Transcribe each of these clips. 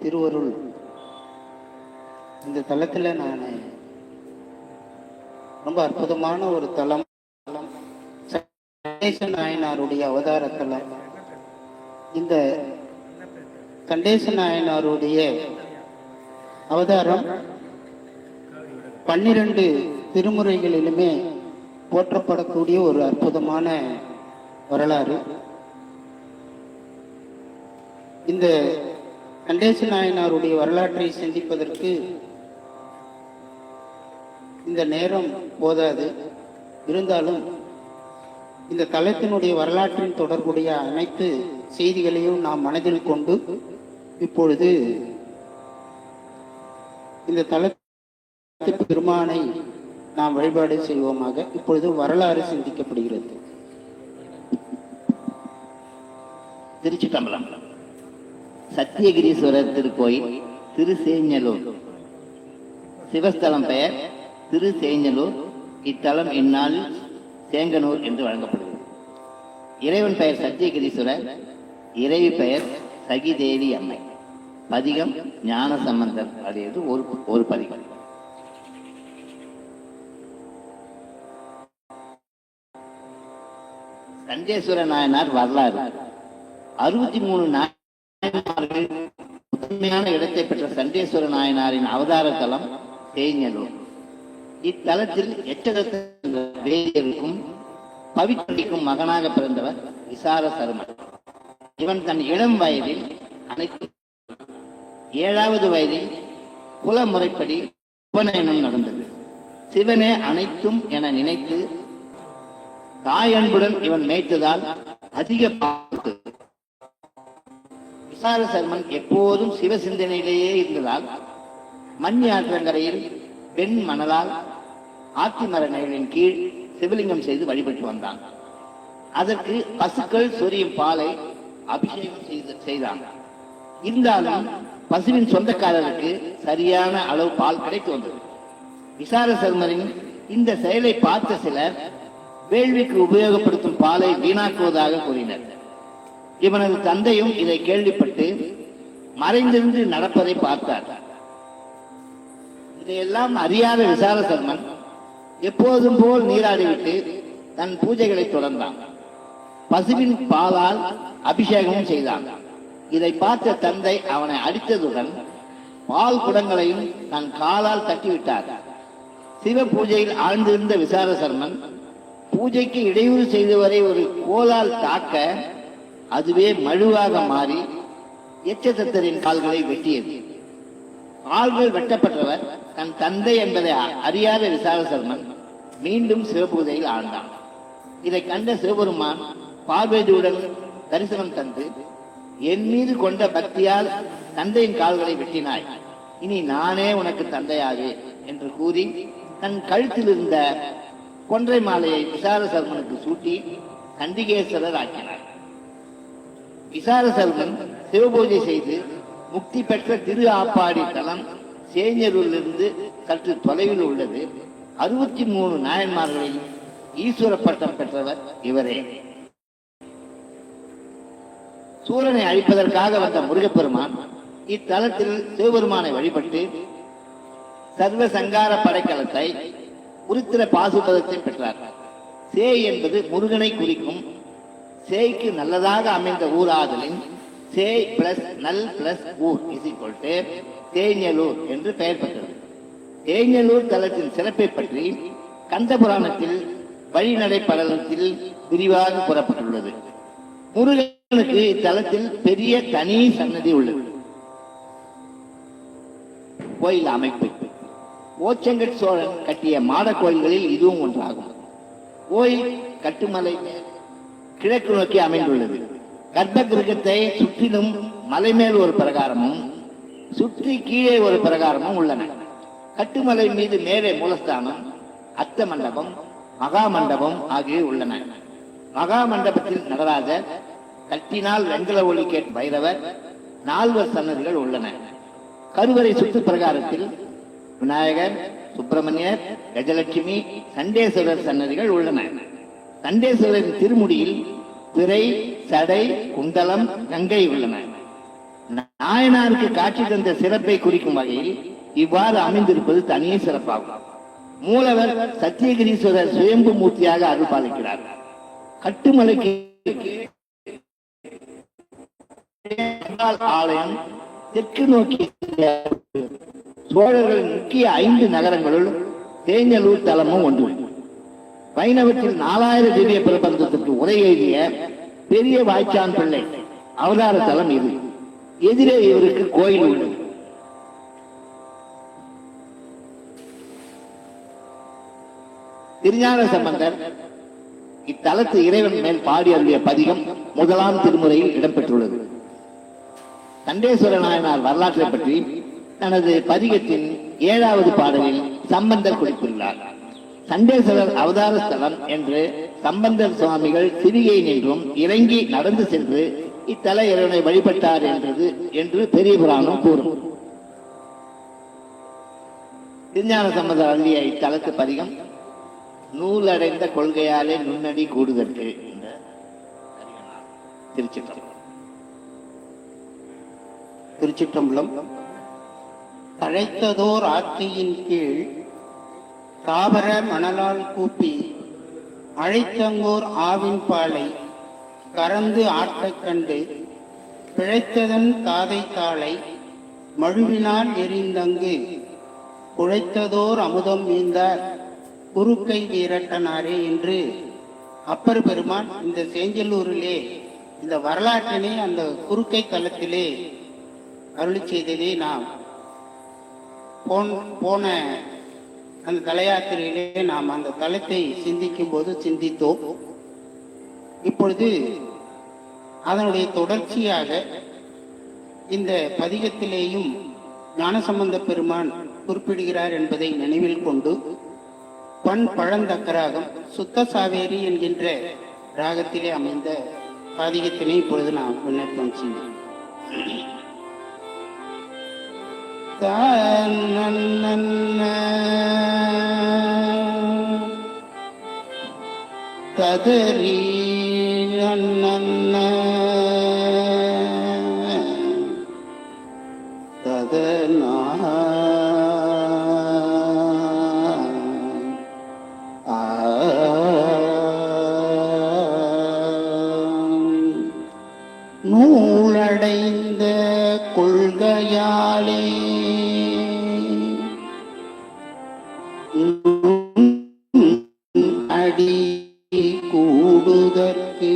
திருவருள் இந்த தலத்தில் நான் ரொம்ப அற்புதமான ஒரு தலம், கண்டேச நாயனாருடைய அவதார தலம். இந்த கண்டேச நாயனாருடைய அவதாரம் 12 திருமுறைகளிலுமே போற்றப்படக்கூடிய ஒரு அற்புதமான வரலாறு. இந்த கண்டேச நாயனாருடைய வரலாற்றை சிந்திப்பதற்கு இந்த நேரம் போதாது. இருந்தாலும் இந்த தலத்தினுடைய வரலாற்றின் தொடர்புடைய அனைத்து செய்திகளையும் நாம் மனதில் கொண்டு இப்பொழுது இந்த தலத்திற்கு பெருமானை நாம் வழிபாடு செய்வோமாக. இப்பொழுது வரலாறு சிந்திக்கப்படுகிறது. திருச்சிற்றம்பலம். சத்தியகிரீஸ்வரர் திருக்கோயில் திருசேஞ்சலூர். சிவஸ்தலம் பெயர் திருசேஞ்சலூர். இத்தலம் இந்நாளில் சேங்கனூர் என்று வழங்கப்படுகிறது. இறைவன் பெயர் சத்தியகிரீஸ்வரர், இறைவி பெயர் சகிதேவி அம்மை. பதிகம் ஞான சம்பந்தர் அடையது ஒரு பதிகம். கண்டேஸ்வர நாயனார் வரலாறு. 63 நாயன்மார்கள் முதன்மையான இடத்தை பெற்ற சண்டேஸ்வர நாயனாரின் அவதார தலம் சேஞ்சலூர். இத்தலத்தில் வேதியருக்கும் பவித்திரிக்கும் மகனாக பிறந்தவர் விசார சருமன். இவன் தன் இளம் வயதில் அனைத்து 7வது வயதில் குல முறைப்படி உபநயனம் நடந்தது. சிவனே அனைத்தும் என நினைத்து தாயன்புடன் இவன் மேய்த்ததால் அதிக பாவத்து. விசார சர்மன் எப்போதும் சிவ சிந்தனையிலேயே இருந்ததால் மண்ணி ஆற்றங்கரையில் பெண் மணலால் ஆத்திமர நிழலின் கீழ் சிவலிங்கம் செய்து வழிபட்டு வந்தான். அதற்கு பசுக்கள் சொரியும் பாலை அபிஷேகம் செய்தான். இருந்தாலும் பசுவின் சொந்தக்காரருக்கு சரியான அளவு பால் கிடைத்து வந்தது. விசார சர்மரின் இந்த செயலை பார்த்த சிலர் வேள்விக்கு உபயோகப்படுத்தும் பாலை வீணாக்குவதாக கூறினர். இவனது தந்தையும் இதை கேள்விப்பட்டு மறைந்திருந்து நடப்பதை பார்த்தார். இதையெல்லாம் அறியாத விசார சர்மன் எப்போதும் போல் நீராடிவிட்டு தன் பூஜைகளை தொடர்ந்தான். பசுவின் பாலால் அபிஷேகமும் செய்தான். இதை பார்த்த தந்தை அவனை அடித்ததுடன் பால் குடங்களையும் தன் காலால் தட்டிவிட்டார். சிவ பூஜையில் ஆழ்ந்திருந்த விசார சர்மன் பூஜைக்கு இடையூறு செய்தவரை ஒரு கோலால் தாக்க அதுவே மழுவாக மாறி எச்சத்தரின் கால்களை வெட்டியது. கால்கள் வெட்டப்பட்டவர் தன் தந்தை என்பதை அறியாத விசார சர்மன் மீண்டும் சிவபூஜையில் ஆழ்ந்தான். இதை கண்ட சிவபெருமான் பார்வதியுடன் தரிசனம் தந்து, என் மீது கொண்ட பக்தியால் தந்தையின் கால்களை வெட்டினாய், இனி நானே உனக்கு தந்தையாவே என்று கூறி தன் கழுத்தில் இருந்த கொன்றை மாலையை விசார சர்மனுக்கு சூட்டி கண்டிகேஸ்வரர் ஆக்கினார். விசார சர்மன் சிவபூஜை செய்து முக்தி பெற்ற திரு ஆப்பாடி தலம் சேஞ்சலூரிலிருந்து சற்று தொலைவில் உள்ளது. 63 நாயன்மார்களில் ஈஸ்வர பட்டம் பெற்றவர் இவரே. சூரனை அழிப்பதற்காக வந்த முருகப்பெருமான் இத்தலத்தில் சிவபெருமானை வழிபட்டு சர்வ சங்கார படைக்கலத்தை உருத்திர பாசுபதத்தை பெற்றார். சேய் என்பது முருகனை குறிக்கும். சேய்க்கு நல்லதாக அமைந்த ஊராதலின் சேய் பிளஸ் நல் பிளஸ் ஊர் தேஞ்சலூர் என்று பெயர் பெற்றது. தேஞ்சலூர் தலத்தின் சிறப்பை பற்றி கந்த புராணத்தில் வழிநடை படலத்தில் விரிவாக கூறப்பட்டுள்ளது. முருகனுக்கு இத்தலத்தில் பெரிய தனி சன்னதி உள்ளது. கோயில் அமைப்பு ஓச்சங்கட் சோழன் கட்டிய மாட கோயில்களில் இதுவும் ஒன்றாகும். கோயில் கட்டுமலை கிழக்கு நோக்கி அமைந்துள்ளது. கர்ப்ப கிரகத்தை சுற்றிலும் மலை மேல் ஒரு பிரகாரமும் சுற்றி கீழே ஒரு பிரகாரமும் உள்ளன. கட்டுமலை மீது மேலே மூலஸ்தானம், அத்த மண்டபம், மகா மண்டபம் ஆகியவை உள்ளன. மகா மண்டபத்தில் நடராஜர், கட்டினால் வெண்கல ஒளி கேட் பைரவர், 4 சன்னதிகள் உள்ளன. கருவறை சுற்று பிரகாரத்தில் விநாயகர், சுப்பிரமணியர், கஜலட்சுமி, சண்டேஸ்வரர் சன்னதிகள் உள்ளன. சண்டேஸ்வரரின் திருமுடியில் பிறை, சடை, குண்டலம், கங்கை உள்ளன. நாயனாருக்கு காட்சி தந்த சிறப்பை குறிக்கும் வகையில் இவ்வாறு அமைந்திருப்பது தனியே சிறப்பாகும். மூலவர் சத்தியகிரீஸ்வரர் சுயம்பு மூர்த்தியாக அருள் பாலிக்கிறார். கட்டுமலைக்கு ஆலயம் தெற்கு நோக்கி சோழர்களின் முக்கிய 5 நகரங்களுள் தேஞ்சலூர் தலமும் ஒன்று. வைணவத்தில் 4000 திவ்ய பிரபந்தத்திற்கு உரை எழுதிய பெரிய வாய்ச்சான் பிள்ளை அவதார தலம் இது. எதிரே இவருக்கு கோயில் உள்ளது. திருஞான சம்பந்தர் இத்தலத்து இறைவன் மேல் பாடி அருளிய பதிகம் 1ஆம் திருமுறையில் இடம்பெற்றுள்ளது. கண்டேஸ்வர நாயனார் வரலாற்றை பற்றி தனது பதிகத்தின் 7வது பாடலில் சம்பந்தர் குறிப்பிட்டுள்ளார். சண்டேஸ்வரர் அவதார ஸ்தலம் என்று சம்பந்தர் சுவாமிகள் சிவிகை நின்றும் இறங்கி நடந்து சென்று இத்தல இறைவனை வழிபட்டார் என்று பெரிய புராணம் கூறும். திருஞான சம்பந்தர் அருளிய இத்தலத்து பதிகம் நூலடைந்த கொள்கையாலே நுண்ணடி கூடுதற்கு என்ற திருச்சிற்றம்பலம். தழைத்ததோர் ஆற்றியின் கீழ் தாவர மணலால் கூப்பி அழைத்தங்கோர் ஆவின் பாலை கறந்து ஆட்டக் கண்டு பிழைத்ததன் காதை தாளை மழுவினால் எரிந்தங்கு குழைத்ததோர் அமுதம் மீந்தார் குறுக்கை வீரட்டனாரே என்று அப்பர் பெருமான் இந்த சேஞ்சலூரிலே இந்த வரலாற்றினை அந்த குறுக்கை தலத்திலே அருளி செய்ததை நாம் போன அந்த தல யாத்திரையிலே நாம் அந்த தலத்தை சிந்திக்கும் போது சிந்தித்தோம். இப்பொழுது அதனுடைய தொடர்ச்சியாக இந்த பதிகத்திலேயும் ஞானசம்பந்த பெருமான் குறிப்பிடுகிறார் என்பதை நினைவில் கொண்டு பண் பழந்தக்கராகம் சுத்த சாவேரி என்கின்ற ராகத்திலே அமைந்த பதிகத்தினை இப்பொழுது நாம் விண்ணப்பம் செய்வோம். ததரி ததனா நூலடைந்த கொள்கையாலே அடி கூடுதற்கு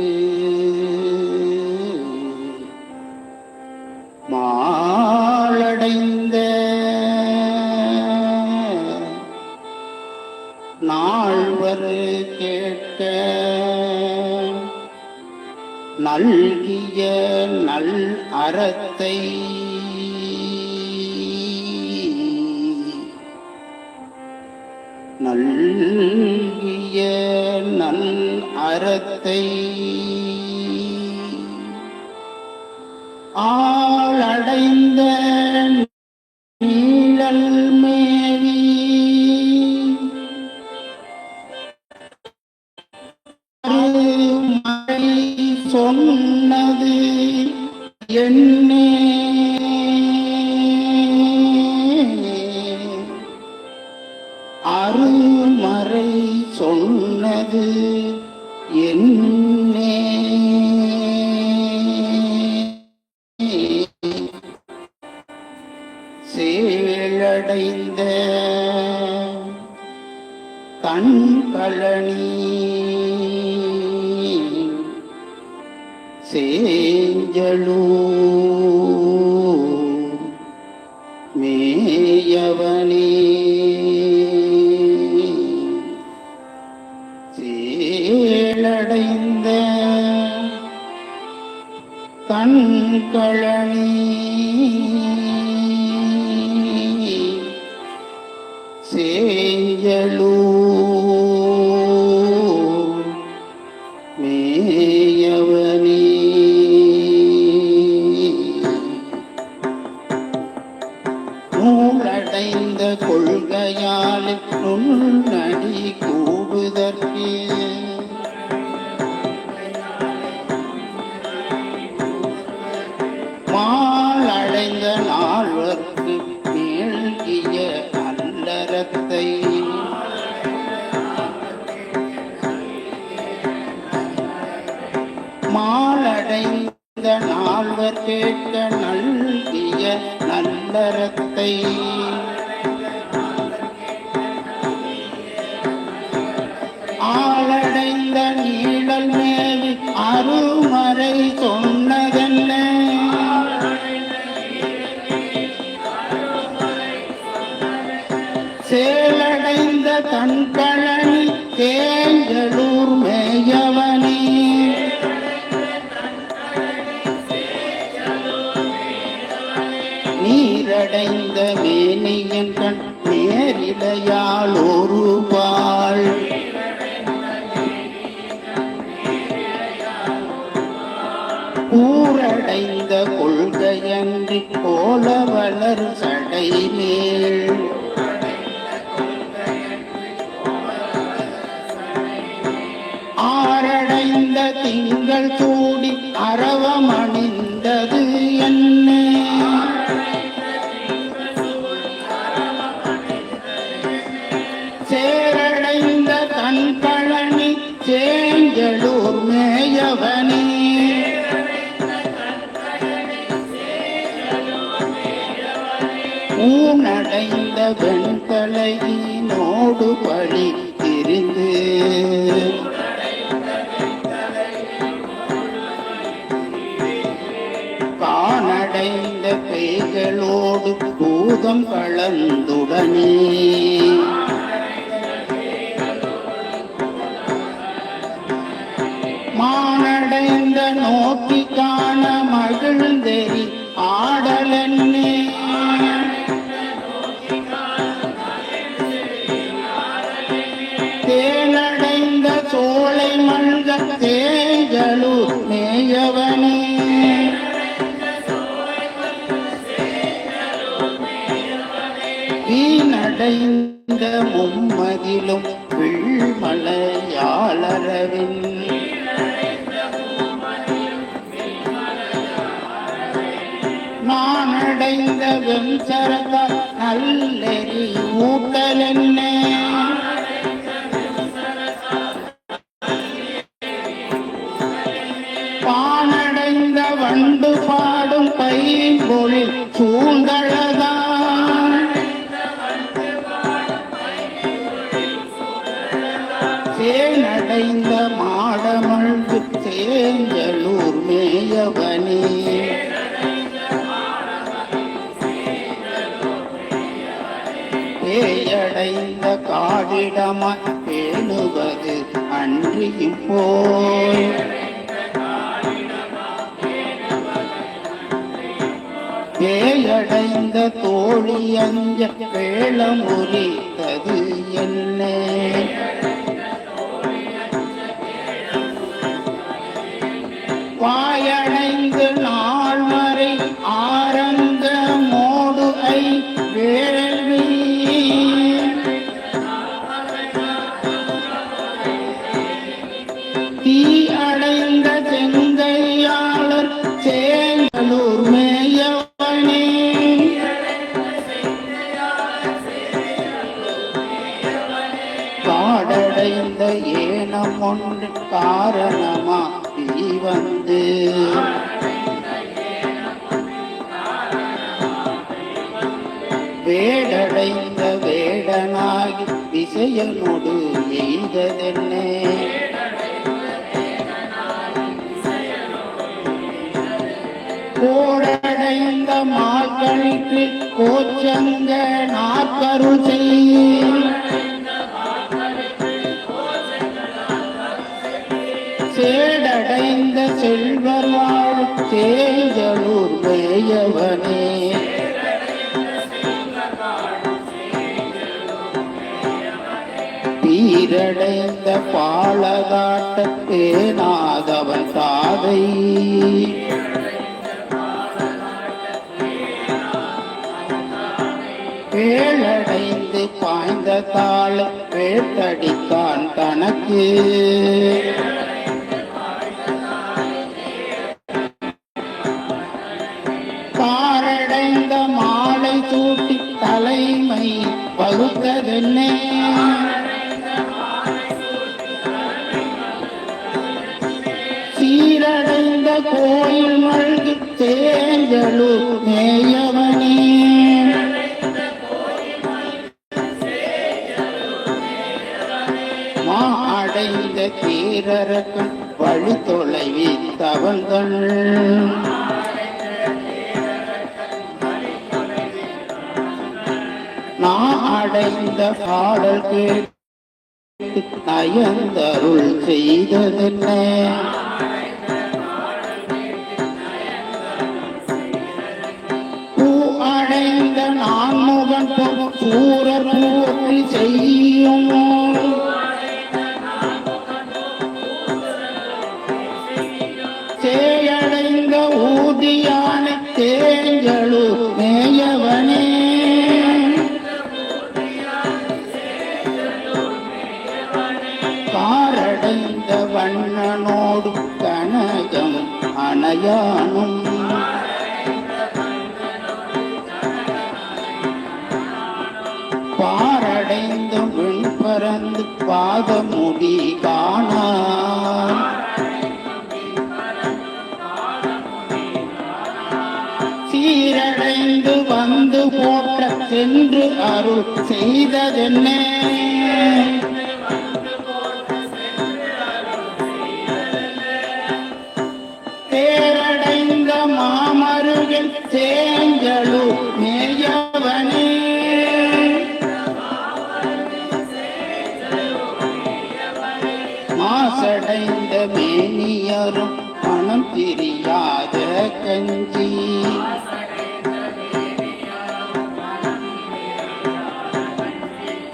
மாலடைந்த நால்வர் கேட்க நல்கிய நல் அறத்தை நல்கிய நல் அறத்தை ஆளடைந்த நீழல் மேவி சொன்னது என்னே அருமறை சொன்னது என்னே சேழடைந்த கண்களணி சேஞ்சலூர் மேயவனே சேழடைந்த கண்களணி சேஞ்சலூர் மேயவனே நூலடைந்த கொள்கையால் நுண்ணடி கூடுதற்கு மாலடைந்த நல்கிய நல்லறத்தை ஆளடைந்த நீழல் மேவி அருமறை சொன்னதென்ன சேலடைந்த தன்கழனி தேஞ்சலூர் மேயவனே நீரடைந்த மேனியன் கண் நேரிடையால் ஒரு பால் ஊரடைந்த கொள்கையன்றி போல வளர் சடை மேல் ஆரடைந்த திங்கள் சூடி அரவமணிந்தது என்ன சேரடைந்த தன் பழனி சேஞ்சலூர் மேயவனே ஊனடைந்த வெண்கலையினோடு பழி திரிந்து காணடைந்த பேய்களோடு பூதம் கலந்துடனே மானடைந்த நோக்கி காண மகிழ்ந்தெறி ஆடலன்னே தேனடைந்த சோலை மல்க தேஞ்சலூர் மேயவனே வீணடைந்த மும்மதிலும் விழ்மலையாளரவின் நானடைந்த வெம்சரத நல்லெறி ஊட்டலென்னே பானடைந்த வண்டு பாடும் கைம்பொழில் சூழ்ந்தழதான் சேனடைந்த மாடமழ்கு சேஞ்சலூர் மேயவனே பேயடைந்த காடிடமாய் பேணுவது அன்றியும் போய் பேயடைந்த தோழி அஞ்ச வேளமுறித்தது என்ன வாயடைந்து நாள்வரை ஆரங்க மோடு ஐ வேள்வி தீ அடைந்த செங்கையாளர் சேஞ்சலூர் மேயவனே காடடைந்த ஏனம் ஒன்று காரணமா தீ வந்து வேடடைந்த வேடனாகி திசையனோடு எய்ததென்னே கோடடைந்த மாக்களிற்கு கோச்சங்க நாற்கரு சேடடைந்த செல்வர் வாழ் சேஞ்சலூர் மேயவனே தீரடைந்த பாலகாட்ட பேனாதவன் தாதை வேளடைந்து பாய்ந்த தாள வேட்டடித்தான் தனக்கு காரடைந்த மாலை சூட்டி தலைமை வகுத்ததென்னே சீரடைந்த கோயில் மல்கு தேஞ்ச சேஞ்சலூர் மேயவனே மா அடைந்த தீரரக்கன் வழி தொலைவி தவங்கள் நான் அடைந்த பாடல் கேட்டு நயந்தருள் செய்ததென்ன பூ அடைந்த நான்முகன் சூரர் போற்றி செய்யும் சேயடைந்த ஊதியான சேஞ்சலூர் மேயவனே காரடைந்த வண்ணனோடு கனகம் அணையானும் பாரடைந்த விண்பறந்து பாதமுடி காணான் சீரடைந்து வந்து போற்ற சென்று அருள் செய்ததென்ன தேரடைந்த மாமருகில் சேஞ்சலூர் மேயவனே மாசடைந்த மேனியரும் மனம் பிரியாத கஞ்சி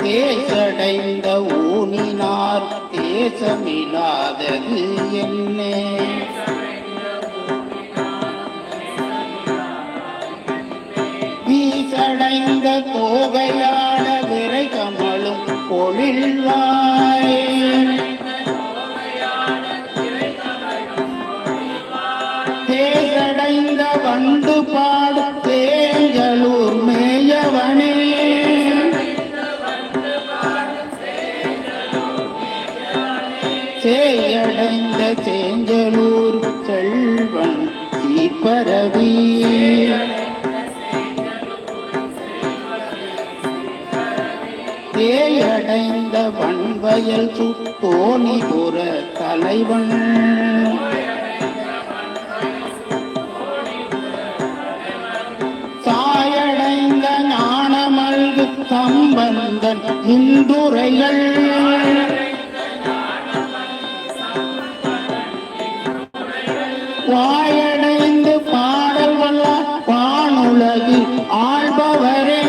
தேசடைந்த ஊனினார் தேசமில்லாதது என்ன வீசடைந்த தோகையாட விரை கமலும் பொழில்வாய் தேசடைந்த வண்டு பாடு சேஞ்சலூர் மேயவனே சேயடைந்த சேஞ்சலூர் செல்வன் சீப்பரவி தேயடைந்த வன்வயல் சுத்தோணிபுர தலைவன் சாயடைந்த ஞானமல்கு சம்பந்தன் இந்துரைகள் வாயடைந்து பாடல் வல்ல வானுலகு ஆள்பவரே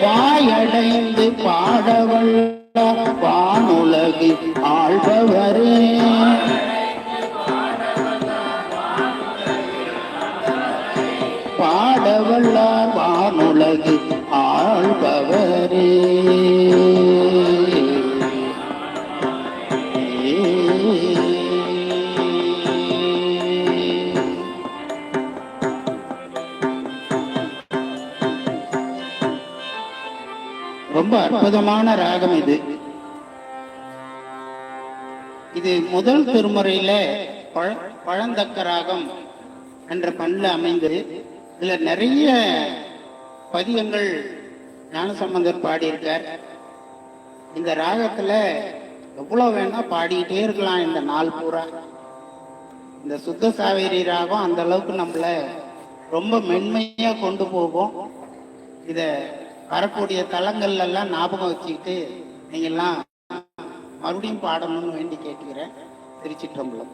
வாயடைந்து பாடவல்ல வானுலகு ஆள்பவரே பாடவல்லார் வானுலகு ஆள்பவரே ரொம்ப அற்புதமான ராகம் இது. இது முதல் திருமுறையில பழந்தக்க ராகம் என்ற பண்ணில் அமைந்தது. இதுல நிறைய பதிகங்கள் ஞானசம்பந்தர் பாடியிருக்கார். இந்த ராகத்துல எவ்வளவு வேணா பாடிக்கிட்டே இருக்கலாம் இந்த நாள் பூரா. இந்த சுத்த சாவேரி ராகம் அந்த அளவுக்கு நம்மள ரொம்ப மென்மையா கொண்டு போகும். இத வரக்கூடிய தலங்கள்ல எல்லாம் ஞாபகம் வச்சுக்கிட்டு நீங்க எல்லாம் மறுபடியும் பாடணும்னு வேண்டி கேட்கிறேன். திருச்சிற்றம்பலம்.